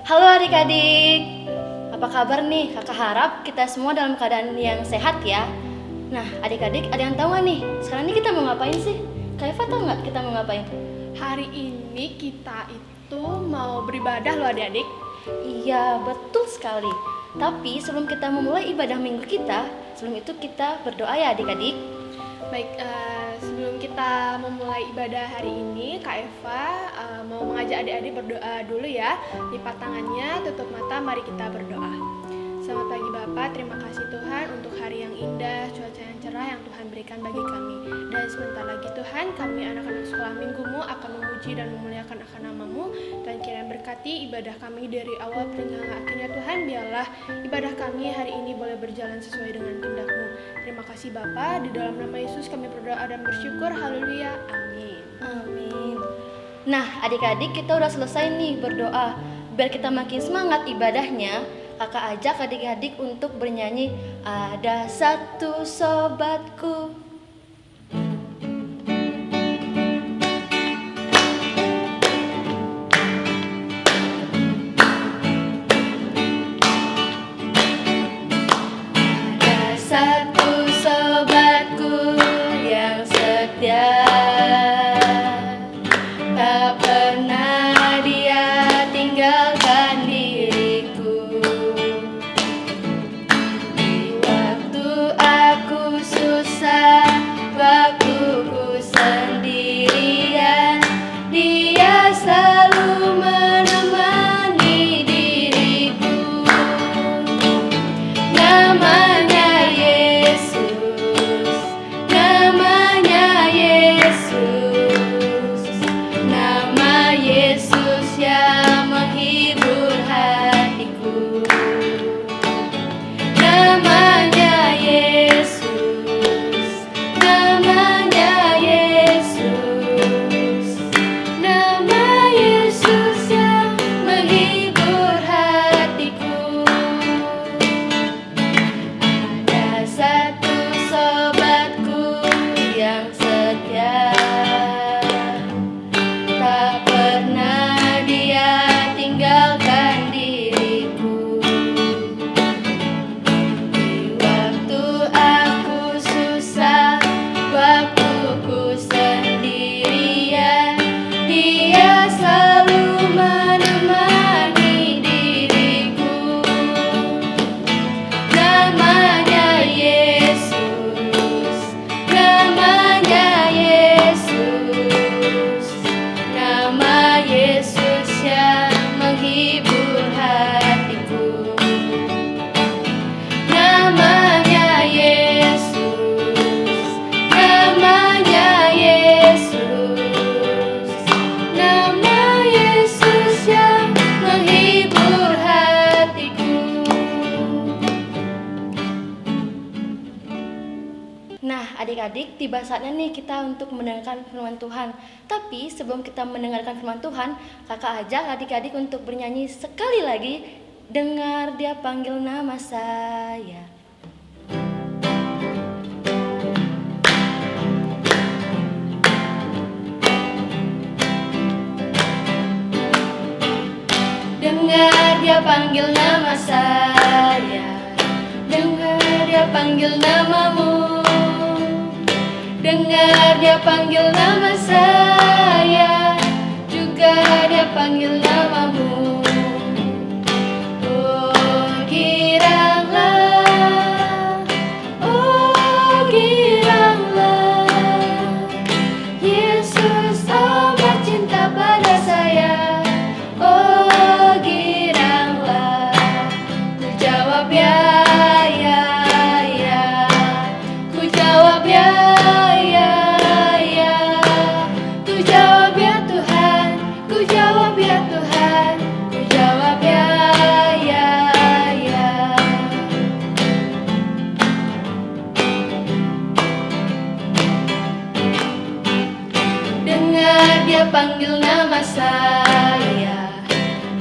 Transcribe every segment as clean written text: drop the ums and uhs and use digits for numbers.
Halo adik-adik, apa kabar nih? Kakak harap kita semua dalam keadaan yang sehat ya. Nah adik-adik, ada yang tahu nggak nih? Sekarang ini kita mau ngapain sih? Kak Eva tahu nggak kita mau ngapain? Hari ini kita itu mau beribadah loh adik-adik. Iya betul sekali. Tapi sebelum kita memulai ibadah minggu kita, sebelum itu kita berdoa ya adik-adik. Baik, sebelum kita memulai ibadah hari ini, Kak Eva mau mengajak adik-adik berdoa dulu ya. Lipat tangannya, tutup mata, mari kita berdoa. Selamat pagi Bapak, terima kasih Tuhan untuk hari yang indah, cuaca yang cerah yang Tuhan berikan bagi kami. Dan sebentar lagi Tuhan, kami anak-anak sekolah minggumu akan memuji dan memuliakan akan nama-Mu. Dan kiranya berkati ibadah kami dari awal hingga akhirnya Tuhan, biarlah ibadah kami hari ini boleh berjalan sesuai dengan kehendak-Mu. Terima kasih Bapa, di dalam nama Yesus kami berdoa dan bersyukur, haleluya, amin. Amin. Nah adik-adik, kita udah selesai nih berdoa. Biar kita makin semangat ibadahnya, kakak ajak adik-adik untuk bernyanyi Ada Satu Sobatku. Ada satu sobatku yang setia, tak pernah dia tinggalkan diriku. Di waktu aku susah, waktu ku sendirian, dia selalu menemani diriku. Namanya Yesus, namanya Yesus, nama Yesus yang menghibur hatiku. Namanya Yesus, namanya Yesus, nama Yesus yang menghibur hatiku. Ada satu sobatku yang setia, tak pernah dia tinggalkan diriku. Di waktu aku susah, waktu ku sendirian, dia selalu menemani diriku. Namanya Yesus, namanya Yesus, nama Yesus yang menghibur hatiku. Namanya Yesus, namanya Yesus, nama Yesus yang menghibur hatiku. Nah adik-adik, tiba saatnya nih kita untuk mendengarkan firman Tuhan. Tapi sebelum kita mendengarkan firman Tuhan, kakak ajak adik-adik untuk bernyanyi sekali lagi, Dengar Dia Panggil Nama Saya. Dengar Dia panggil nama saya, dengar Dia panggil namamu. Dengar Dia panggil nama saya, juga Dia panggil namamu. Oh giranglah, oh giranglah, Yesus amat cinta pada saya. Oh giranglah, ku jawab ya, ya, ya, ku jawab ya, ya, ya, ku jawab ya Tuhan, ku jawab ya Tuhan, ku jawab ya, ya, ya. Dengar Dia panggil nama saya,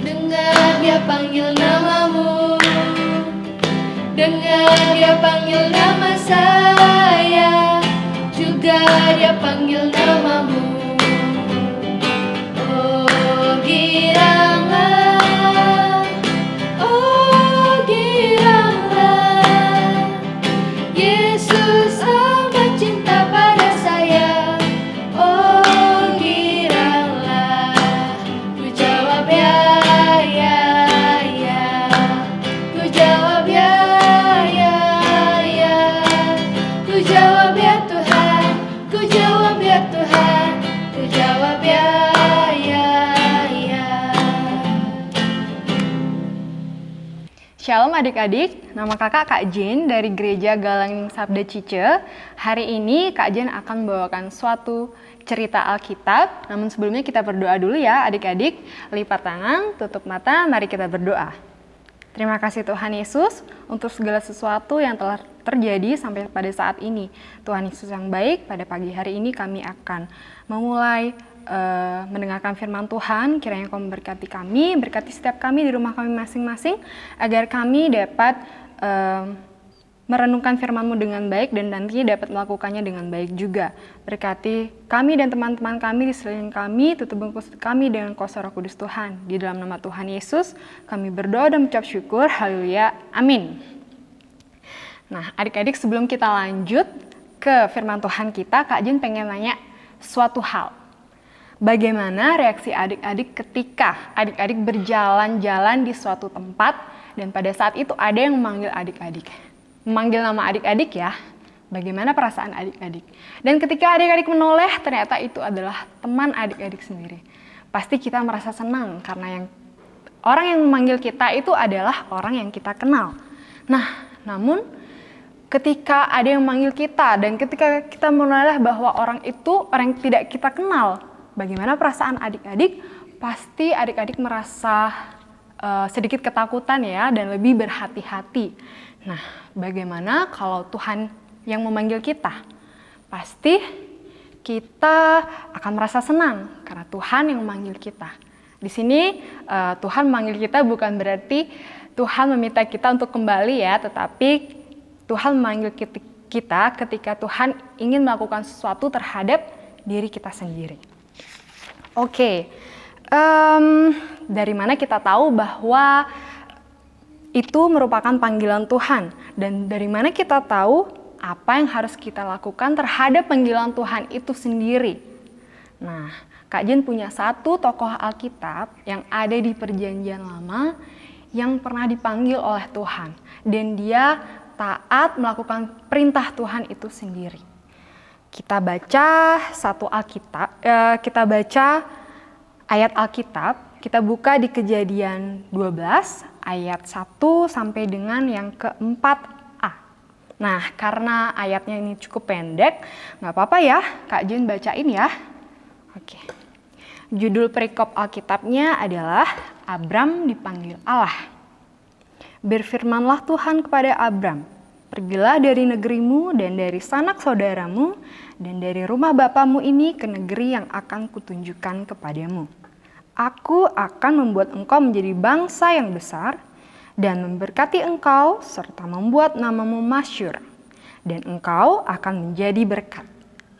dengar Dia panggil namamu. Dengar Dia panggil nama saya, juga Dia panggil namamu. Oh giranglah, Shalom adik-adik, nama kakak Kak Jen dari Gereja Galang Sabda Cice. Hari ini Kak Jen akan membawakan suatu cerita Alkitab. Namun sebelumnya kita berdoa dulu ya adik-adik. Lipat tangan, tutup mata, mari kita berdoa. Terima kasih Tuhan Yesus untuk segala sesuatu yang telah terjadi sampai pada saat ini. Tuhan Yesus yang baik, pada pagi hari ini kami akan memulai mendengarkan firman Tuhan. Kiranya Kau memberkati kami, berkati setiap kami di rumah kami masing-masing, agar kami dapat merenungkan firman-Mu dengan baik dan nantinya dapat melakukannya dengan baik juga. Berkati kami dan teman-teman kami di sekeliling kami, tutup bungkus kami dengan kuasa Roh Kudus Tuhan. Di dalam nama Tuhan Yesus, kami berdoa dan mengucap syukur. Haleluya. Amin. Nah, adik-adik, sebelum kita lanjut ke firman Tuhan kita, Kak Jen pengen nanya suatu hal. Bagaimana reaksi adik-adik ketika adik-adik berjalan-jalan di suatu tempat dan pada saat itu ada yang memanggil adik-adik? Memanggil nama adik-adik ya, bagaimana perasaan adik-adik? Dan ketika adik-adik menoleh, ternyata itu adalah teman adik-adik sendiri. Pasti kita merasa senang karena orang yang memanggil kita itu adalah orang yang kita kenal. Nah, namun ketika ada yang memanggil kita dan ketika kita menoleh bahwa orang itu orang yang tidak kita kenal, bagaimana perasaan adik-adik? Pasti adik-adik merasa sedikit ketakutan ya dan lebih berhati-hati. Nah, bagaimana kalau Tuhan yang memanggil kita? Pasti kita akan merasa senang karena Tuhan yang memanggil kita. Di sini Tuhan memanggil kita bukan berarti Tuhan meminta kita untuk kembali ya, tetapi Tuhan memanggil kita ketika Tuhan ingin melakukan sesuatu terhadap diri kita sendiri. Oke, dari mana kita tahu bahwa itu merupakan panggilan Tuhan? Dan dari mana kita tahu apa yang harus kita lakukan terhadap panggilan Tuhan itu sendiri? Nah, Kak Jen punya satu tokoh Alkitab yang ada di Perjanjian Lama yang pernah dipanggil oleh Tuhan. Dan dia taat melakukan perintah Tuhan itu sendiri. Kita baca satu Alkitab, kita baca ayat Alkitab, kita buka di Kejadian 12 ayat 1 sampai dengan yang ke-4a. Nah, karena ayatnya ini cukup pendek, nggak apa-apa ya, Kak Jen bacain ya. Oke. Judul perikop Alkitabnya adalah Abram dipanggil Allah. Berfirmanlah Tuhan kepada Abram, pergilah dari negerimu dan dari sanak saudaramu dan dari rumah bapamu ini ke negeri yang akan kutunjukkan kepadamu. Aku akan membuat engkau menjadi bangsa yang besar dan memberkati engkau serta membuat namamu masyhur. Dan engkau akan menjadi berkat.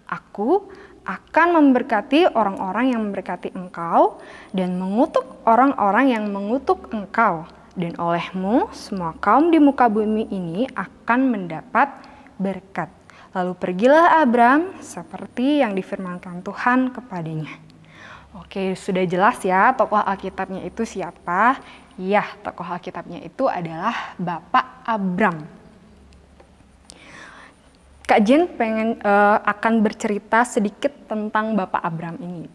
Aku akan memberkati orang-orang yang memberkati engkau dan mengutuk orang-orang yang mengutuk engkau. Dan olehmu semua kaum di muka bumi ini akan mendapat berkat. Lalu pergilah Abram seperti yang difirmankan Tuhan kepadanya. Oke, sudah jelas ya tokoh Alkitabnya itu siapa? Ya, tokoh Alkitabnya itu adalah Bapak Abram. Kak Jen akan bercerita sedikit tentang Bapak Abram ini.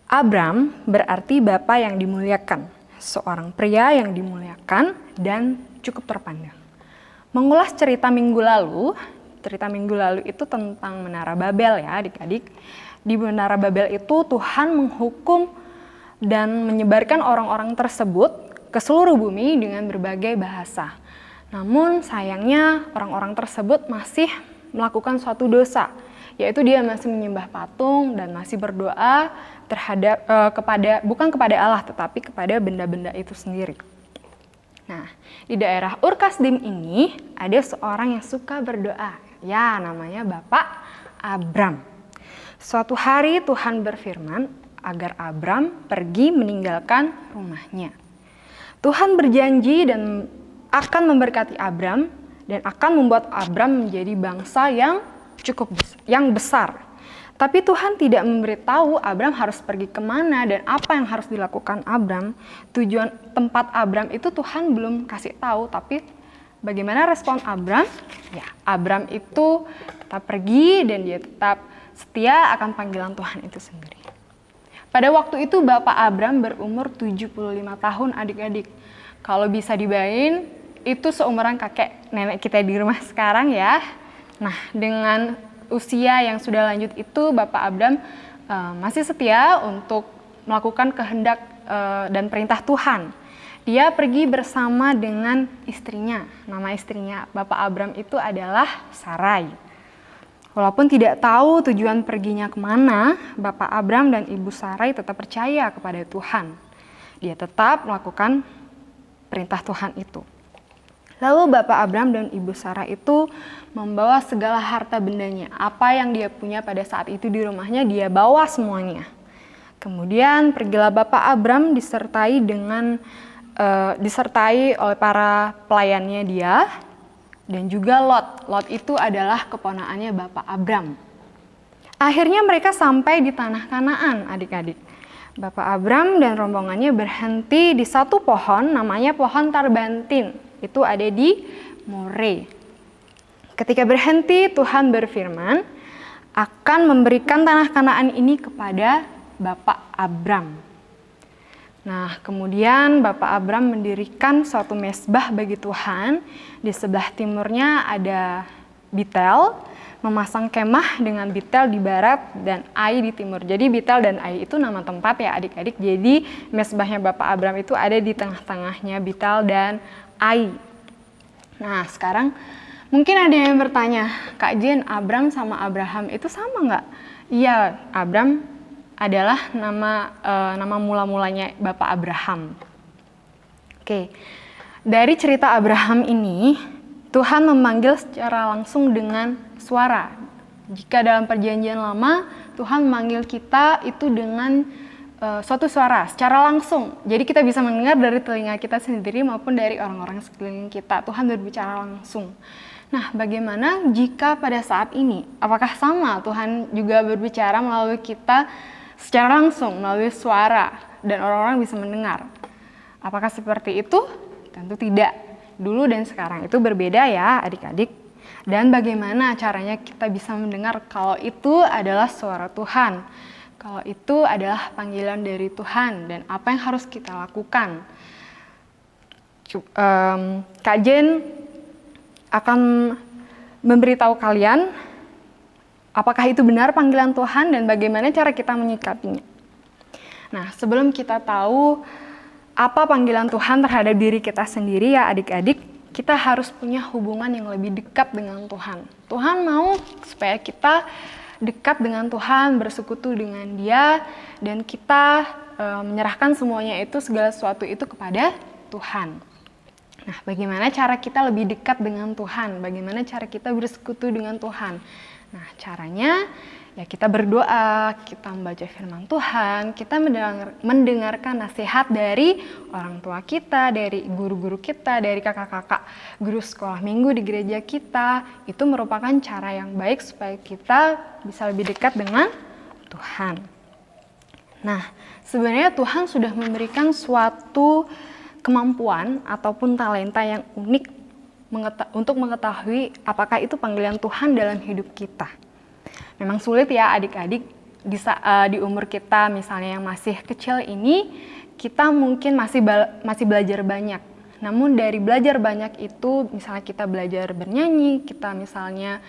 Abram berarti Bapak yang dimuliakan. Seorang pria yang dimuliakan dan cukup terpandang. Mengulas cerita minggu lalu itu tentang Menara Babel ya adik-adik. Di Menara Babel itu Tuhan menghukum dan menyebarkan orang-orang tersebut ke seluruh bumi dengan berbagai bahasa. Namun sayangnya orang-orang tersebut masih melakukan suatu dosa, yaitu dia masih menyembah patung dan masih berdoa terhadap bukan kepada Allah tetapi kepada benda-benda itu sendiri. Nah, di daerah Ur Kasdim ini ada seorang yang suka berdoa. Ya, namanya Bapak Abram. Suatu hari Tuhan berfirman agar Abram pergi meninggalkan rumahnya. Tuhan berjanji dan akan memberkati Abram dan akan membuat Abram menjadi bangsa yang besar. Tapi Tuhan tidak memberitahu Abram harus pergi kemana dan apa yang harus dilakukan Abram. Tujuan tempat Abram itu Tuhan belum kasih tahu, tapi bagaimana respon Abram? Ya, Abram itu tetap pergi dan dia tetap setia akan panggilan Tuhan itu sendiri. Pada waktu itu Bapak Abram berumur 75 tahun adik-adik. Kalau bisa dibayangin, itu seumuran kakek nenek kita di rumah sekarang ya. Nah, dengan usia yang sudah lanjut itu, Bapak Abram masih setia untuk melakukan kehendak dan perintah Tuhan. Dia pergi bersama dengan istrinya. Nama istrinya Bapak Abram itu adalah Sarai. Walaupun tidak tahu tujuan perginya kemana, Bapak Abram dan Ibu Sarai tetap percaya kepada Tuhan. Dia tetap melakukan perintah Tuhan itu. Lalu Bapak Abram dan Ibu Sarah itu membawa segala harta bendanya. Apa yang dia punya pada saat itu di rumahnya, dia bawa semuanya. Kemudian pergilah Bapak Abram disertai oleh para pelayannya dia, dan juga Lot. Lot itu adalah keponakannya Bapak Abram. Akhirnya mereka sampai di tanah Kanaan, adik-adik. Bapak Abram dan rombongannya berhenti di satu pohon, namanya pohon Tarbantin. Itu ada di More. Ketika berhenti, Tuhan berfirman akan memberikan tanah Kanaan ini kepada Bapak Abram. Nah, kemudian Bapak Abram mendirikan suatu mezbah bagi Tuhan. Di sebelah timurnya ada Betel, memasang kemah dengan Betel di barat dan Ai di timur. Jadi Betel dan Ai itu nama tempat ya adik-adik. Jadi mezbahnya Bapak Abram itu ada di tengah-tengahnya Betel dan Ai. Nah, sekarang mungkin ada yang bertanya, Kak Jen, Abram sama Abraham itu sama nggak? Iya, Abram adalah nama mula-mulanya Bapak Abraham. Oke, dari cerita Abraham ini, Tuhan memanggil secara langsung dengan suara. Jika dalam perjanjian lama, Tuhan memanggil kita itu dengan suatu suara secara langsung. Jadi kita bisa mendengar dari telinga kita sendiri maupun dari orang-orang sekeliling kita. Tuhan berbicara langsung. Nah, bagaimana jika pada saat ini? Apakah sama Tuhan juga berbicara melalui kita secara langsung, melalui suara, dan orang-orang bisa mendengar? Apakah seperti itu? Tentu tidak. Dulu dan sekarang itu berbeda ya adik-adik. Dan bagaimana caranya kita bisa mendengar kalau itu adalah suara Tuhan? Kalau itu adalah panggilan dari Tuhan dan apa yang harus kita lakukan. Kak Jen akan memberitahu kalian apakah itu benar panggilan Tuhan dan bagaimana cara kita menyikapinya. Nah, sebelum kita tahu apa panggilan Tuhan terhadap diri kita sendiri ya adik-adik, kita harus punya hubungan yang lebih dekat dengan Tuhan. Tuhan mau supaya kita dekat dengan Tuhan, bersekutu dengan Dia, dan kita menyerahkan semuanya itu, segala sesuatu itu kepada Tuhan. Nah, bagaimana cara kita lebih dekat dengan Tuhan? Bagaimana cara kita bersekutu dengan Tuhan? Nah, caranya ya kita berdoa, kita membaca firman Tuhan, kita mendengarkan nasihat dari orang tua kita, dari guru-guru kita, dari kakak-kakak guru sekolah minggu di gereja kita. Itu merupakan cara yang baik supaya kita bisa lebih dekat dengan Tuhan. Nah, sebenarnya Tuhan sudah memberikan suatu kemampuan ataupun talenta yang unik untuk mengetahui apakah itu panggilan Tuhan dalam hidup kita. Memang sulit ya adik-adik di umur kita misalnya yang masih kecil ini, kita mungkin masih belajar banyak. Namun dari belajar banyak itu, misalnya kita belajar bernyanyi, kita misalnya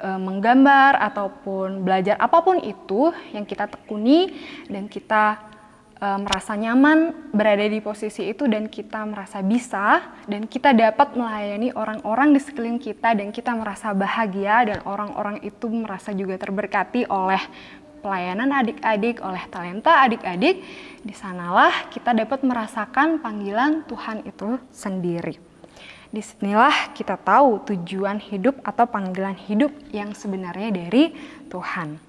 menggambar ataupun belajar apapun itu yang kita tekuni dan kita merasa nyaman berada di posisi itu dan kita merasa bisa dan kita dapat melayani orang-orang di sekeliling kita dan kita merasa bahagia dan orang-orang itu merasa juga terberkati oleh pelayanan adik-adik, oleh talenta adik-adik. Di sanalah kita dapat merasakan panggilan Tuhan itu sendiri. Disinilah kita tahu tujuan hidup atau panggilan hidup yang sebenarnya dari Tuhan.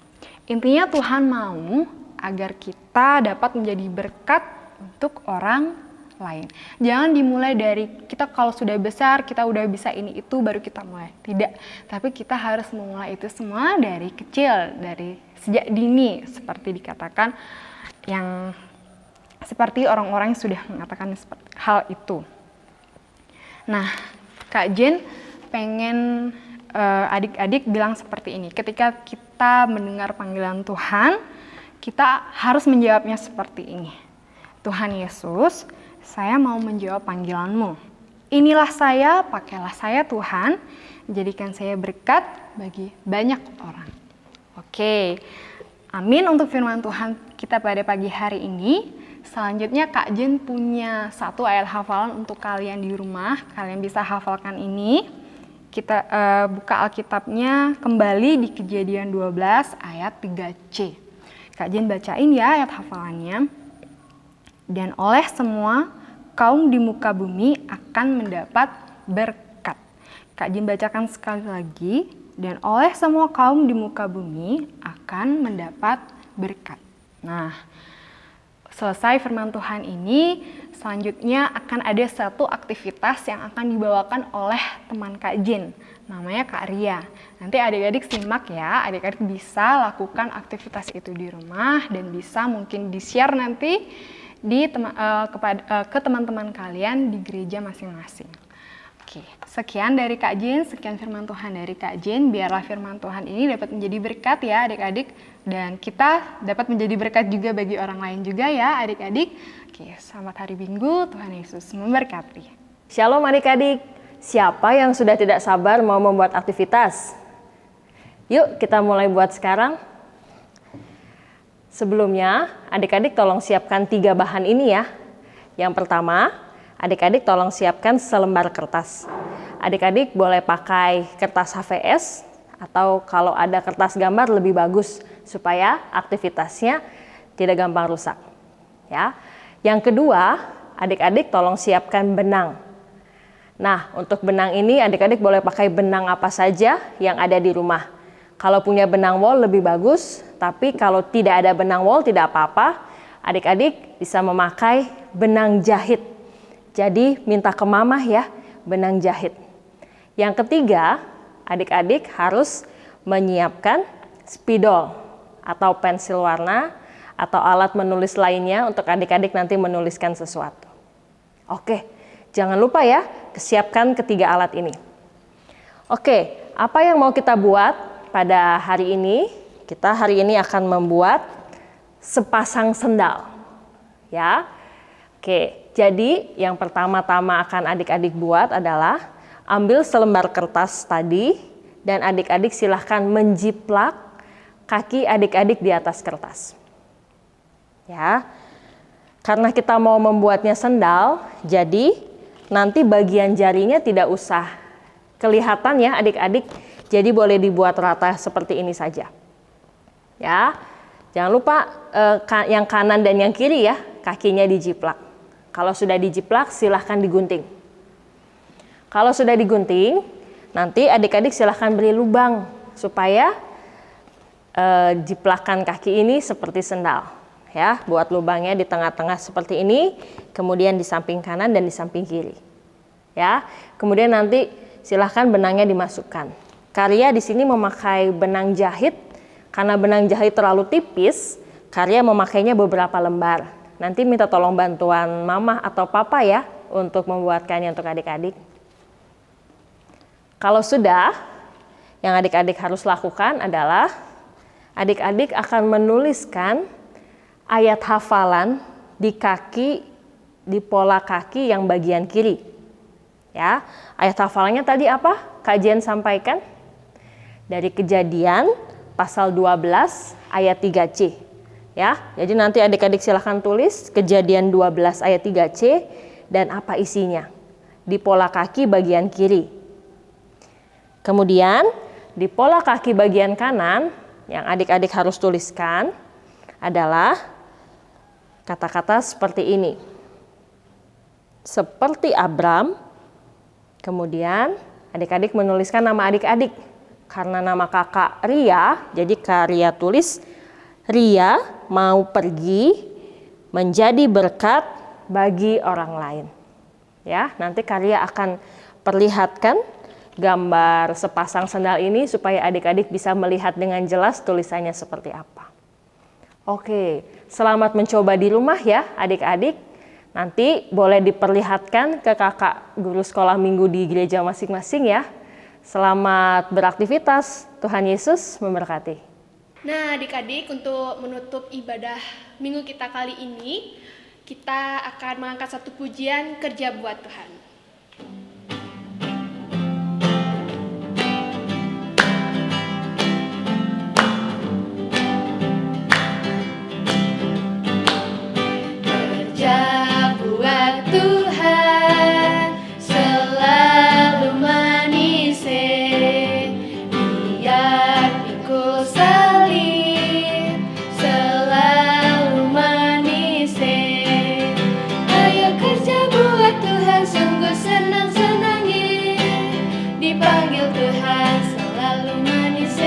Intinya Tuhan mau agar kita dapat menjadi berkat untuk orang lain. Jangan dimulai dari kita kalau sudah besar, kita udah bisa ini itu baru kita mulai. Tidak, tapi kita harus memulai itu semua dari kecil, dari sejak dini seperti dikatakan yang seperti orang-orang yang sudah mengatakan hal itu. Nah, Kak Jen pengen adik-adik bilang seperti ini. Ketika kita mendengar panggilan Tuhan, kita harus menjawabnya seperti ini. Tuhan Yesus, saya mau menjawab panggilan-Mu. Inilah saya, pakailah saya Tuhan, jadikan saya berkat bagi banyak orang. Oke, amin untuk firman Tuhan kita pada pagi hari ini. Selanjutnya Kak Jen punya satu ayat hafalan untuk kalian di rumah. Kalian bisa hafalkan ini. Kita buka Alkitabnya kembali di Kejadian 12 ayat 3C. Kak Jen bacain ya ayat hafalannya. Dan oleh semua kaum di muka bumi akan mendapat berkat. Kak Jen bacakan sekali lagi. Dan oleh semua kaum di muka bumi akan mendapat berkat. Nah, selesai firman Tuhan ini, selanjutnya akan ada satu aktivitas yang akan dibawakan oleh teman Kak Jen. Namanya Kak Ria. Nanti adik-adik simak ya, adik-adik bisa lakukan aktivitas itu di rumah dan bisa mungkin di-share nanti ke teman-teman kalian di gereja masing-masing. Oke, sekian dari Kak Jen, sekian firman Tuhan dari Kak Jen. Biarlah firman Tuhan ini dapat menjadi berkat ya adik-adik. Dan kita dapat menjadi berkat juga bagi orang lain juga ya adik-adik. Oke, selamat hari Minggu, Tuhan Yesus memberkati. Shalom adik-adik, siapa yang sudah tidak sabar mau membuat aktivitas? Yuk kita mulai buat sekarang. Sebelumnya, adik-adik tolong siapkan 3 bahan ini ya. Yang pertama, adik-adik tolong siapkan selembar kertas. Adik-adik boleh pakai kertas HVS atau kalau ada kertas gambar lebih bagus supaya aktivitasnya tidak gampang rusak. Ya. Yang kedua, adik-adik tolong siapkan benang. Nah, untuk benang ini adik-adik boleh pakai benang apa saja yang ada di rumah. Kalau punya benang wol lebih bagus, tapi kalau tidak ada benang wol tidak apa-apa. Adik-adik bisa memakai benang jahit. Jadi minta ke mamah ya, benang jahit. Yang ketiga, adik-adik harus menyiapkan spidol atau pensil warna atau alat menulis lainnya untuk adik-adik nanti menuliskan sesuatu. Oke, jangan lupa ya, siapkan ketiga alat ini. Oke, apa yang mau kita buat pada hari ini? Kita hari ini akan membuat sepasang sendal. Ya. Oke, jadi yang pertama-tama akan adik-adik buat adalah ambil selembar kertas tadi dan adik-adik silahkan menjiplak kaki adik-adik di atas kertas. Ya, karena kita mau membuatnya sendal, jadi nanti bagian jarinya tidak usah kelihatan ya adik-adik, jadi boleh dibuat rata seperti ini saja. Ya, jangan lupa yang kanan dan yang kiri ya, kakinya dijiplak. Kalau sudah dijiplak, silahkan digunting. Kalau sudah digunting, nanti adik-adik silahkan beri lubang supaya jiplakan kaki ini seperti sendal. Ya, buat lubangnya di tengah-tengah seperti ini, kemudian di samping kanan dan di samping kiri. Ya, kemudian nanti silahkan benangnya dimasukkan. Karya di sini memakai benang jahit, karena benang jahit terlalu tipis, Karya memakainya beberapa lembar. Nanti minta tolong bantuan mama atau papa ya untuk membuatkannya untuk adik-adik. Kalau sudah, yang adik-adik harus lakukan adalah adik-adik akan menuliskan ayat hafalan di kaki, di pola kaki yang bagian kiri. Ya, ayat hafalannya tadi apa? Kak Jen sampaikan dari Kejadian pasal 12 ayat 3C. Ya, jadi nanti adik-adik silahkan tulis Kejadian 12 ayat 3C dan apa isinya di pola kaki bagian kiri. Kemudian di pola kaki bagian kanan yang adik-adik harus tuliskan adalah kata-kata seperti ini. Seperti Abram, kemudian adik-adik menuliskan nama adik-adik. Karena nama kakak Ria, jadi Kak Ria tulis, Ria mau pergi menjadi berkat bagi orang lain. Ya, nanti Kak Ria akan perlihatkan gambar sepasang sendal ini supaya adik-adik bisa melihat dengan jelas tulisannya seperti apa. Oke, selamat mencoba di rumah ya adik-adik. Nanti boleh diperlihatkan ke kakak guru sekolah minggu di gereja masing-masing ya. Selamat beraktivitas, Tuhan Yesus memberkati. Nah adik-adik, untuk menutup ibadah minggu kita kali ini, kita akan mengangkat satu pujian kerja buat Tuhan. Kerja buat Tuhan selalu manis, biar pikul salib selalu manis. Ayo kerja buat Tuhan, sungguh senang-senang, dipanggil Tuhan selalu manis.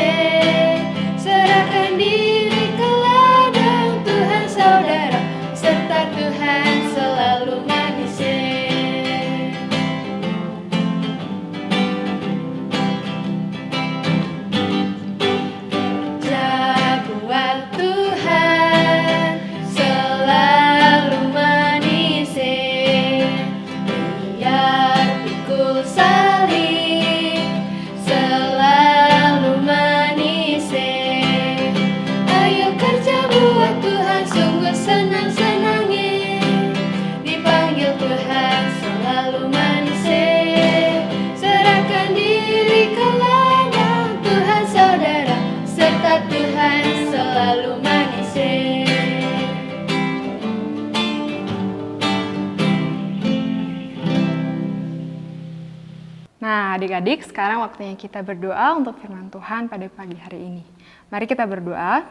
Serahkan diri ke ladang Tuhan saudara, serta Tuhan selalu manis. Kerja buat Tuhan selalu manis, biar pikul salib selalu manis. Ayo kerja buat Tuhan, sungguh senang-senang, dipanggil Tuhan selalu manis. Serahkan diri ke ladang Tuhan saudara, serta Tuhan selalu manis. Nah, adik-adik, sekarang waktunya kita berdoa untuk firman Tuhan pada pagi hari ini. Mari kita berdoa.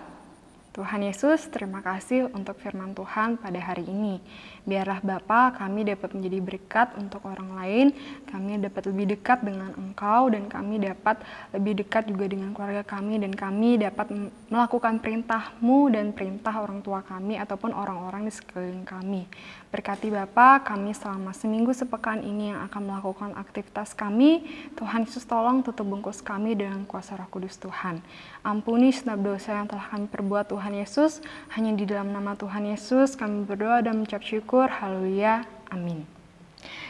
Tuhan Yesus, terima kasih untuk firman Tuhan pada hari ini. Biarlah Bapa, kami dapat menjadi berkat untuk orang lain, kami dapat lebih dekat dengan Engkau, dan kami dapat lebih dekat juga dengan keluarga kami, dan kami dapat melakukan perintah-Mu dan perintah orang tua kami ataupun orang-orang di sekeliling kami. Berkati Bapa, kami selama seminggu sepekan ini yang akan melakukan aktivitas kami. Tuhan Yesus, tolong tutup bungkus kami dengan kuasa Roh Kudus Tuhan. Ampuni setiap dosa yang telah kami perbuat Tuhan Yesus. Hanya di dalam nama Tuhan Yesus kami berdoa dan mengucap syukur. Haleluya. Amin.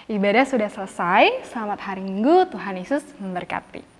Ibadah sudah selesai. Selamat hari Minggu. Tuhan Yesus memberkati.